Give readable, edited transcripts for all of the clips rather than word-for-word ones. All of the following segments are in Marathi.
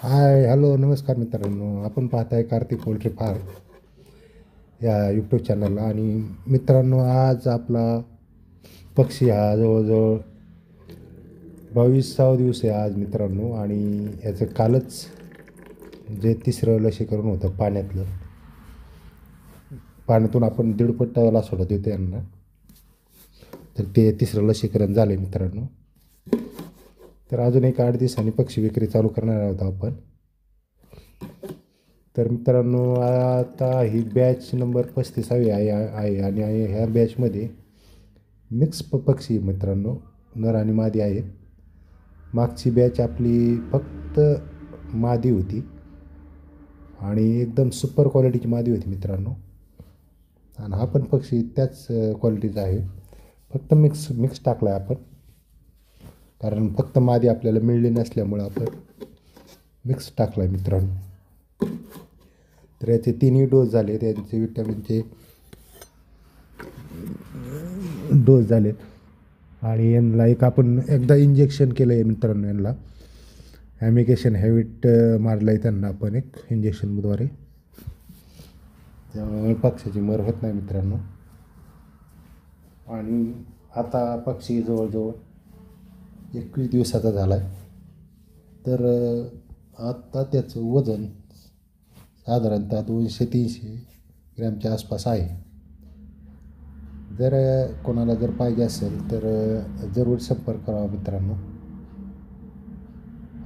हाय हॅलो नमस्कार मित्रांनो. आपण पाहताय कार्तिक पोल्ट्री फार्म या यूट्यूब चॅनलला. आणि मित्रांनो, आज आपला पक्षी हा जवळजवळ 22वा दिवस आहे आज मित्रांनो. आणि याचं कालच जे तिसरं लसीकरण होतं पाण्यातून आपण 1.5 पट्टा सोडत होतो यांना, तर ते तिसरं लसीकरण झालं मित्रांनो. तर अजून एक 8 दिवसांनी पक्षी विक्री चालू करणार आहोत आपण. तर मित्रांनो, आता ही बॅच नंबर 35वी आहे आणि ह्या बॅचमध्ये मिक्स पक्षी मित्रांनो, नर आणि मादी आहेत. मागची बॅच आपली फक्त मादी होती आणि एकदम सुपर क्वालिटीची मादी होती मित्रांनो. आणि हा पण पक्षी त्याच क्वालिटीचा आहे, फक्त मिक्स टाकला आहे आपण, कारण फक्त मादी आपल्याला मिळली नसल्यामुळं आपण मिक्स टाकला आहे मित्रांनो. तर याचे 3ही डोस झाले, त्यांचे विटॅमिनचे डोस झालेत. आणि यांना आपण एकदा इंजेक्शन केलं आहे मित्रांनो. यांना ॲमिकेशन हॅबिट मारलं आहे त्यांना आपण एक इंजेक्शनद्वारे, त्यामुळे पक्षाची मर होत नाही मित्रांनो. आणि आता पक्षी जवळजवळ 21 दिवसाचा झाला आहे. तर आता त्याचं वजन साधारणतः 200-300 ग्रॅमच्या आसपास आहे. जर कोणाला पाहिजे असेल तर जरूर संपर्क करावा मित्रांनो.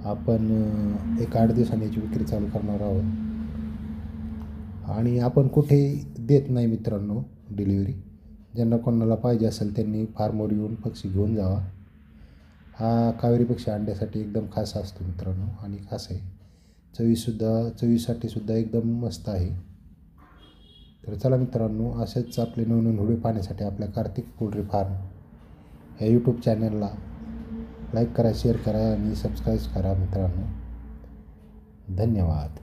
आपण एक 8 दिवसांनी याची विक्री चालू करणार आहोत. आणि आपण कुठेही देत नाही मित्रांनो डिलिव्हरी. ज्यांना कोणाला पाहिजे असेल त्यांनी फार्मवर येऊन पक्षी घेऊन जावा. हा कावेरी पक्षी अंड्यासाठी एकदम खास असतो मित्रांनो, आणि खास आहे. चवीसाठी सुद्धा एकदम मस्त आहे. तर चला मित्रांनो, असेच आपले नवनवीन व्हिडिओ पाहण्यासाठी आपल्या कार्तिक पोल्ट्री फार्म या यूट्यूब चॅनलला लाईक करा, शेअर करा आणि सबस्क्राईब करा मित्रांनो. धन्यवाद.